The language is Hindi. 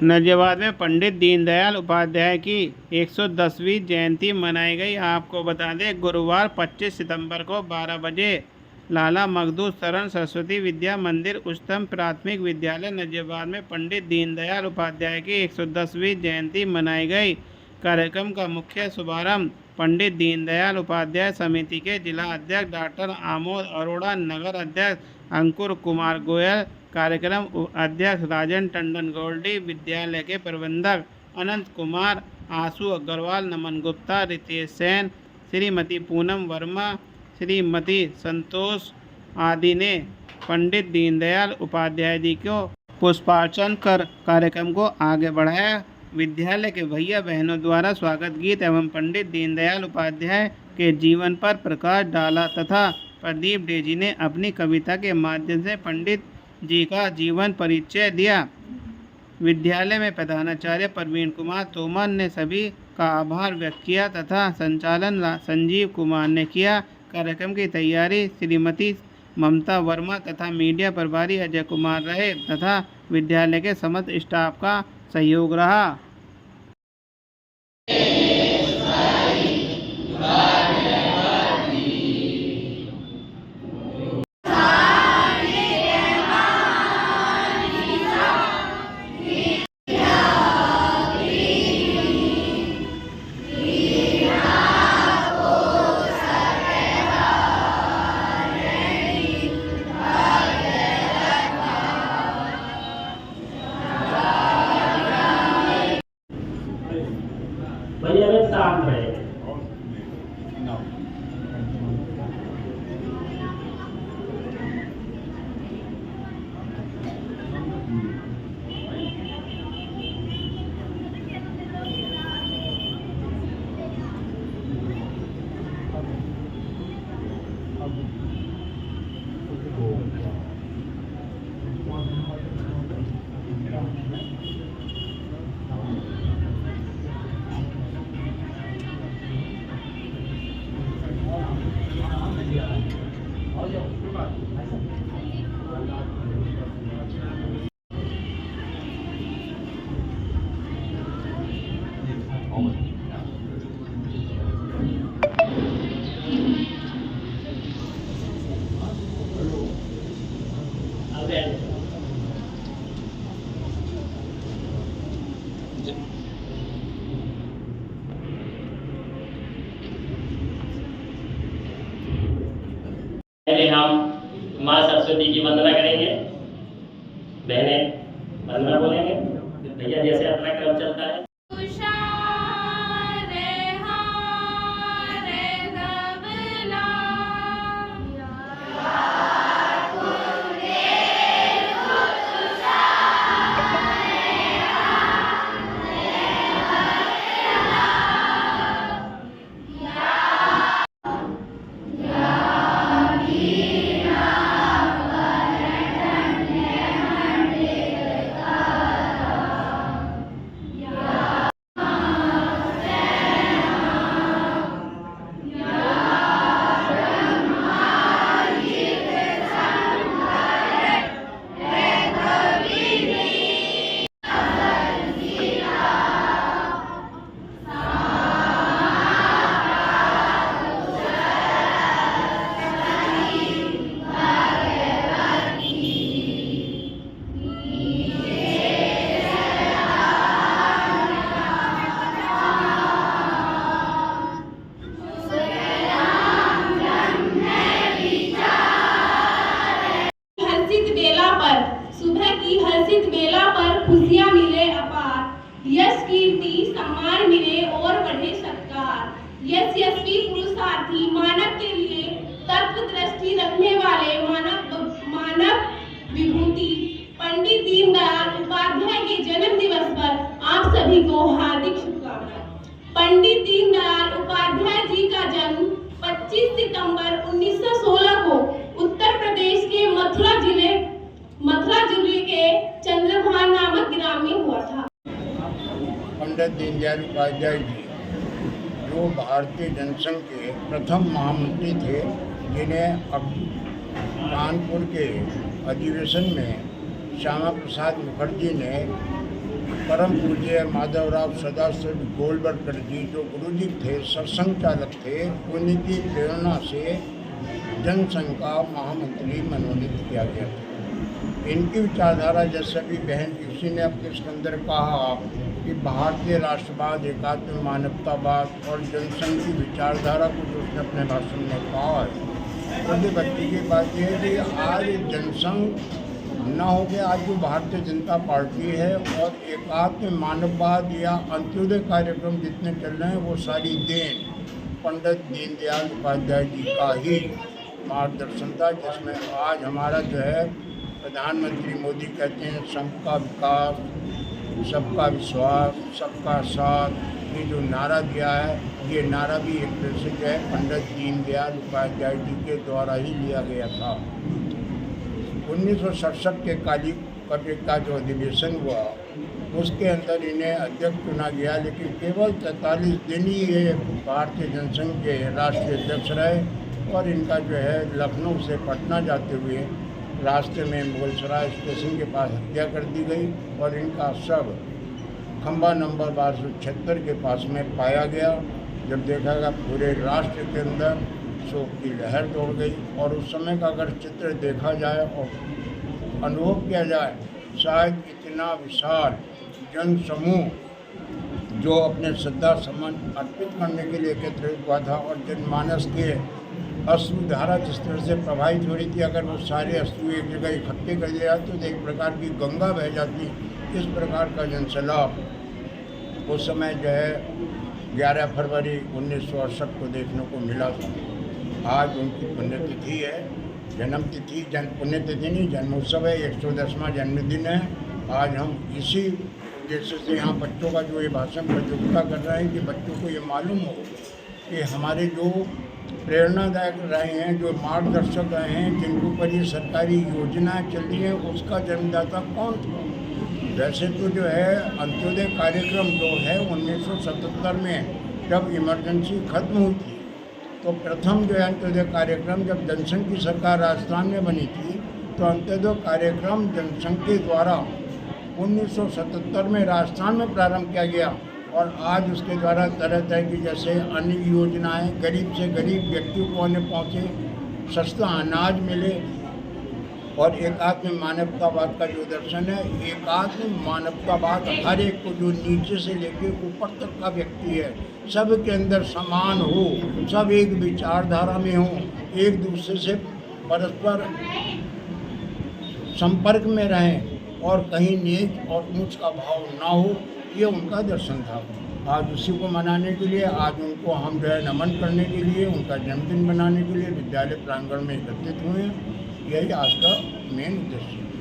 नजियाबाद में पंडित दीनदयाल उपाध्याय की 110वीं जयंती मनाई गई। आपको बता दें, गुरुवार 25 सितंबर को 12 बजे लाला मखदूम शरण सरस्वती विद्या मंदिर उच्चतम प्राथमिक विद्यालय नजियाबाद में पंडित दीनदयाल उपाध्याय की 110वीं जयंती मनाई गई। कार्यक्रम का मुख्य शुभारंभ पंडित दीनदयाल उपाध्याय समिति के जिला अध्यक्ष डॉक्टर आमोद अरोड़ा, नगर अध्यक्ष अंकुर कुमार गोयल, कार्यक्रम अध्यक्ष राजन टंडन गोल्डी, विद्यालय के प्रबंधक अनंत कुमार, आशु अग्रवाल, नमन गुप्ता, रितेश सेन, श्रीमती पूनम वर्मा, श्रीमती संतोष आदि ने पंडित दीनदयाल उपाध्याय जी को पुष्पार्चन कर कार्यक्रम को आगे बढ़ाया। विद्यालय के भैया बहनों द्वारा स्वागत गीत एवं पंडित दीनदयाल उपाध्याय के जीवन पर प्रकाश डाला तथा प्रदीप डेजी ने अपनी कविता के माध्यम से पंडित जी का जीवन परिचय दिया। विद्यालय में प्रधानाचार्य प्रवीण कुमार तोमर ने सभी का आभार व्यक्त किया तथा संचालन संजीव कुमार ने किया। कार्यक्रम की तैयारी श्रीमती ममता वर्मा तथा मीडिया प्रभारी अजय कुमार रहे तथा विद्यालय के समस्त स्टाफ का सहयोग रहा। भैया में शांत रहे। पहले हम माँ सरस्वती की वंदना करेंगे। बहनें वंदना बोलेंगे। भैया जैसे अपना क्रम चलता है। खुशियां मिले अपार, यश कीर्ति सम्मान मिले और बढ़े सत्कार। यश यशस्वी पुरुषार्थी मानव के लिए तत्व दृष्टि रखने वाले मानव विभूति पंडित दीनदयाल उपाध्याय के जन्म दिवस पर आप सभी को हार्दिक शुभकामनाएं। पंडित दीनदयाल उपाध्याय जी का जन्म 25 सितंबर 1916 को उत्तर प्रदेश के मथुरा जिले के चंद्रभान नामक ग्राम में हुआ था। पंडित दीनदयाल उपाध्याय जी जो भारतीय जनसंघ के प्रथम महामंत्री थे, जिन्हें कानपुर के अधिवेशन में श्यामा प्रसाद मुखर्जी ने परम पूज्य माधवराव सदाशिव गोलवलकर जी जो गुरुजी थे, सत्संग चालक थे, उन्हीं की प्रेरणा से जनसंघ का महामंत्री मनोनीत किया गया था। इनकी विचारधारा, जैसे भी बहन किसी ने अपने इसके अंदर कहा कि भारतीय राष्ट्रवाद, एकात्म मानवतावाद और जनसंघ की विचारधारा को जो उसने अपने भाषण में कहा है, बड़ी बच्ची की बात यह है कि आज जनसंघ न हो के आज जो भारतीय जनता पार्टी है और एकात्म मानववाद या अंत्योदय कार्यक्रम जितने चल रहे हैं वो सारी देन पंडित दीनदयाल उपाध्याय जी का ही मार्गदर्शन था, जिसमें आज हमारा जो है प्रधानमंत्री मोदी कहते हैं सबका विकास, सबका विश्वास, सबका साथ, ये जो नारा दिया है, ये नारा भी एक तरह से जो है पंडित दीनदयाल उपाध्याय जी के द्वारा ही लिया गया था। 1967 के काली का जो अधिवेशन हुआ उसके अंदर इन्हें अध्यक्ष चुना गया, लेकिन केवल 43 दिन ही ये भारतीय जनसंघ के राष्ट्रीय अध्यक्ष रहे और इनका जो है लखनऊ से पटना जाते हुए रास्ते में मुगलसराय स्टेशन के पास हत्या कर दी गई और इनका शव खंबा नंबर 1276 के पास में पाया गया। जब देखा गया पूरे राष्ट्र के अंदर शोक की लहर दौड़ गई और उस समय का अगर चित्र देखा जाए और अनुभव किया जाए, शायद इतना विशाल जन समूह जो अपने श्रद्धा सुमन अर्पित करने के लिए एकत्रित हुआ था और जनमानस के अश्रुधारा जिस तरह से प्रभावित हो रही थी, अगर वो सारे अश्रु एक जगह इकट्ठे कर लिया तो एक प्रकार की गंगा बह जाती। इस प्रकार का जनसैलाब उस समय जो है 11 फरवरी 1968 को देखने को मिला था। आज उनकी पुण्यतिथि है, जन्म तिथि पुण्यतिथि नहीं, जन्मोत्सव है, 110वां जन्मदिन है। आज हम इसी उद्देश्य से यहाँ बच्चों का जो ये भाषण प्रतियोगिता कर रहे हैं कि बच्चों को ये मालूम हो कि हमारे जो प्रेरणादायक रहे हैं, जो मार्गदर्शक रहे हैं, जिनके ऊपर ये सरकारी योजनाएं चल रही हैं, उसका जन्मदाता कौन था। वैसे तो जो है अंत्योदय कार्यक्रम जो है 1977 में जब इमरजेंसी खत्म हुई थी तो प्रथम जो है अंत्योदय कार्यक्रम जब जनसंघ की सरकार राजस्थान में बनी थी तो अंत्योदय कार्यक्रम जनसंघ के द्वारा 1977 में राजस्थान में प्रारंभ किया गया और आज उसके द्वारा तरह तरह की जैसे अन्य योजनाएं गरीब से गरीब व्यक्तियों को अन्य पहुँचे, सस्ता अनाज मिले और एकात्म मानवतावाद का जो दर्शन है, एकात्म मानवतावाद हर एक को जो नीचे से लेके ऊपर तक का व्यक्ति है, सब के अंदर समान हो, सब एक विचारधारा में हो, एक दूसरे से परस्पर संपर्क में रहें और कहीं नीच और ऊंच का भाव ना हो, ये उनका दर्शन था। आज उसी को मनाने के लिए, आज उनको हम जो है नमन करने के लिए, उनका जन्मदिन मनाने के लिए विद्यालय प्रांगण में एकत्रित हुए हैं। यही आज का मेन उद्देश्य है।